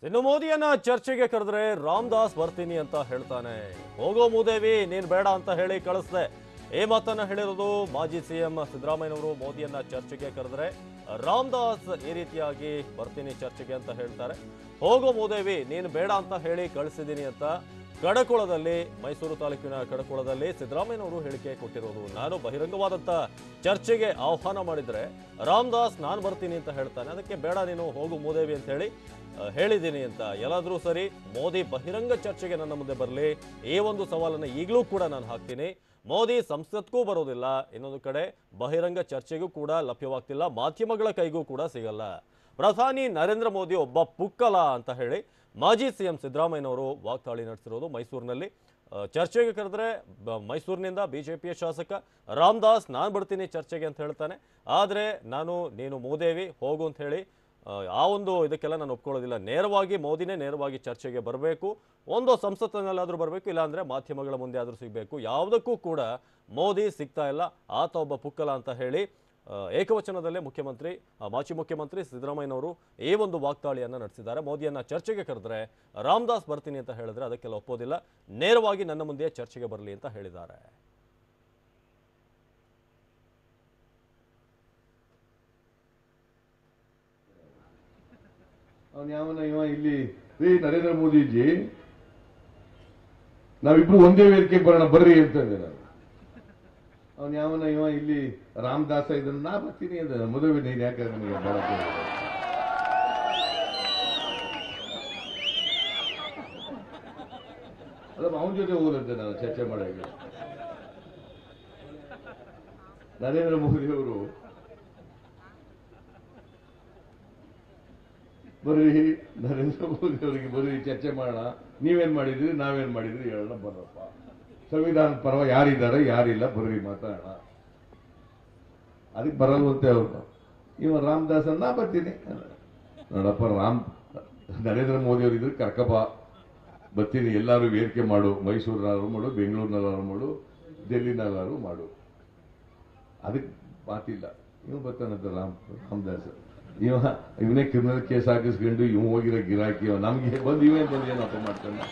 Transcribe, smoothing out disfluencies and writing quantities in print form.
ಇನ್ನು ಮೋದಿಯನ್ನ ಚರ್ಚೆಗೆ ಕರೆದ್ರೆ ರಾಮದಾಸ್ ಬರ್ತೀನಿ ಅಂತ ಹೇಳ್ತಾನೆ. ಹೋಗೋ ಮೂದೇವಿ ನೀನ್ ಬೇಡ ಅಂತ ಹೇಳಿ ಕಳಿಸ್ದೆ. ಈ ಮಾತನ್ನ ಹೇಳಿರೋದು ಮಾಜಿ ಸಿಎಂ ಸಿದ್ದರಾಮಯ್ಯನವರು. ಮೋದಿಯನ್ನ ಚರ್ಚೆಗೆ ಕರೆದ್ರೆ ರಾಮದಾಸ್ ಈ ರೀತಿಯಾಗಿ ಬರ್ತೀನಿ ಚರ್ಚೆಗೆ ಅಂತ ಹೇಳ್ತಾರೆ. ಹೋಗೋ ಮೂದೇವಿ ನೀನು ಬೇಡ ಅಂತ ಹೇಳಿ ಕಳಿಸಿದ್ದೀನಿ ಅಂತ ಕಡಕೋಳದಲ್ಲಿ, ಮೈಸೂರು ತಾಲೂಕಿನ ಕಡಕೋಳದಲ್ಲಿ ಸಿದ್ದರಾಮಯ್ಯನವರು ಹೇಳಿಕೆ ಕೊಟ್ಟಿರೋದು. ನಾನು ಬಹಿರಂಗವಾದಂತ ಚರ್ಚೆಗೆ ಆಹ್ವಾನ ಮಾಡಿದ್ರೆ ರಾಮದಾಸ್ ನಾನು ಬರ್ತೀನಿ ಅಂತ ಹೇಳ್ತಾನೆ, ಅದಕ್ಕೆ ಬೇಡ ನೀನು ಹೋಗು ಮೂದೇವಿ ಅಂತ ಹೇಳಿ ಹೇಳಿದ್ದೀನಿ ಅಂತ. ಎಲ್ಲಾದ್ರೂ ಸರಿ, ಮೋದಿ ಬಹಿರಂಗ ಚರ್ಚೆಗೆ ನನ್ನ ಮುಂದೆ ಬರಲಿ, ಈ ಒಂದು ಸವಾಲನ್ನು ಈಗಲೂ ಕೂಡ ನಾನು ಹಾಕ್ತೀನಿ. ಮೋದಿ ಸಂಸತ್ಗೂ ಬರೋದಿಲ್ಲ, ಇನ್ನೊಂದು ಕಡೆ ಬಹಿರಂಗ ಚರ್ಚೆಗೂ ಕೂಡ ಲಭ್ಯವಾಗ್ತಿಲ್ಲ, ಮಾಧ್ಯಮಗಳ ಕೈಗೂ ಕೂಡ ಸಿಗಲ್ಲ. ಪ್ರಧಾನಿ ನರೇಂದ್ರ ಮೋದಿ ಒಬ್ಬ ಪುಕ್ಕಲ ಅಂತ ಹೇಳಿ ಮಾಜಿ ಸಿಎಂ ಸಿದ್ದರಾಮಯ್ಯನವರು ವಾಗ್ದಾಳಿ ನಡೆಸಿರೋದು. ಮೈಸೂರಿನಲ್ಲಿ ಚರ್ಚೆಗೆ ಕರೆದ್ರೆ ಮೈಸೂರಿನಿಂದ ಬಿಜೆಪಿಯ ಶಾಸಕ ರಾಮದಾಸ್ ನಾನು ಬರ್ತೀನಿ ಚರ್ಚೆಗೆ ಅಂತ ಹೇಳ್ತಾನೆ. ಆದರೆ ನೀನು ಮೂದೇವಿ ಹೋಗು ಅಂತ ಹೇಳಿ ಆ ಒಂದು ಇದಕ್ಕೆಲ್ಲ ನಾನು ಒಪ್ಕೊಳ್ಳೋದಿಲ್ಲ. ನೇರವಾಗಿ ಮೋದಿನೇ ನೇರವಾಗಿ ಚರ್ಚೆಗೆ ಬರಬೇಕು, ಒಂದು ಸಂಸತ್ತಿನಲ್ಲಾದರೂ ಬರಬೇಕು, ಇಲ್ಲಾಂದರೆ ಮಾಧ್ಯಮಗಳ ಮುಂದೆ ಆದರೂ ಸಿಗಬೇಕು. ಯಾವುದಕ್ಕೂ ಕೂಡ ಮೋದಿ ಸಿಗ್ತಾ ಇಲ್ಲ, ಆತ ಒಬ್ಬ ಪುಕ್ಕಲ ಅಂತ ಹೇಳಿ ಏಕವಚನದಲ್ಲೇ ಮಾಜಿ ಮುಖ್ಯಮಂತ್ರಿ ಸಿದ್ದರಾಮಯ್ಯನವರು ಈ ಒಂದು ವಾಗ್ದಾಳಿಯನ್ನು ನಡೆಸಿದ್ದಾರೆ. ಮೋದಿಯನ್ನ ಚರ್ಚೆಗೆ ಕರೆದ್ರೆ ರಾಮದಾಸ್ ಬರ್ತೀನಿ ಅಂತ ಹೇಳಿದ್ರೆ ಅದಕ್ಕೆಲ್ಲ ಒಪ್ಪೋದಿಲ್ಲ, ನೇರವಾಗಿ ನನ್ನ ಮುಂದೆ ಚರ್ಚೆಗೆ ಬರಲಿ ಅಂತ ಹೇಳಿದ್ದಾರೆ. ಇಲ್ಲಿ ನರೇಂದ್ರ ಮೋದಿಜಿ ನಾವಿಬ್ರು ಒಂದೇ ವೇದಿಕೆಗೆ ಬರೋಣ ಬರ್ರಿ ಅಂತಂದೆ. ಇವ ಇಲ್ಲಿ ರಾಮದಾಸ ಇದನ್ನ ನಾ ಬರ್ತೀನಿ ಅಂತ ಮದುವೆ ನೀನ್ ಯಾಕೆ ನನಗೆ ಅಲ್ಲ ಅವನ ಜೊತೆ ಹೋದಂತೆ ನಾನು ಚರ್ಚೆ ಮಾಡಾಗ. ನರೇಂದ್ರ ಮೋದಿ ಅವರು ಬರ್ರಿ, ನರೇಂದ್ರ ಮೋದಿ ಅವರಿಗೆ ಬರ್ರಿ ಚರ್ಚೆ ಮಾಡೋಣ, ನೀವೇನ್ ಮಾಡಿದ್ರಿ ನಾವೇನ್ ಮಾಡಿದ್ರಿ ಹೇಳೋಣ ಬರ್ರಪ್ಪ, ಸಂವಿಧಾನ ಪರವ ಯಾರಿದ್ದಾರೆ ಯಾರಿಲ್ಲ ಬರ್ರಿ ಮಾತಾಡೋಣ. ಅದಕ್ಕೆ ಬರಲ್ವಂತೆ ಅವ್ರು. ಇವ ರಾಮದಾಸ್ ನಾ ಬರ್ತೀನಿ ನೋಡಪ್ಪ, ನರೇಂದ್ರ ಮೋದಿ ಅವರು ಇದ್ರೆ ಕರ್ಕಪ್ಪ ಬರ್ತೀನಿ, ಎಲ್ಲಾರು ವೇದಿಕೆ ಮಾಡು, ಮೈಸೂರಿನಾದ್ರು ಮಾಡು, ಬೆಂಗಳೂರಿನಲ್ಲಾರು ಮಾಡು, ಡೆಲ್ಲಿನಲ್ಲಾರು ಮಾಡು, ಅದಕ್ಕೆ ಮಾತಿಲ್ಲ. ಇವ್ ಬರ್ತಾನಂತ ರಾಮದಾಸ್. ಇವನೇ ಕ್ರಿಮಿನಲ್ ಕೇಸ್ ಹಾಕಿಸ್ಕೊಂಡು ಇವ್ ಹೋಗಿರೋ ಗಿರಾಕಿ ನಮ್ಗೆ ಬಂದು ಇವೇನ್ ಬಂದು ಏನಪ್ಪ ಮಾಡ್ತಾನೆ.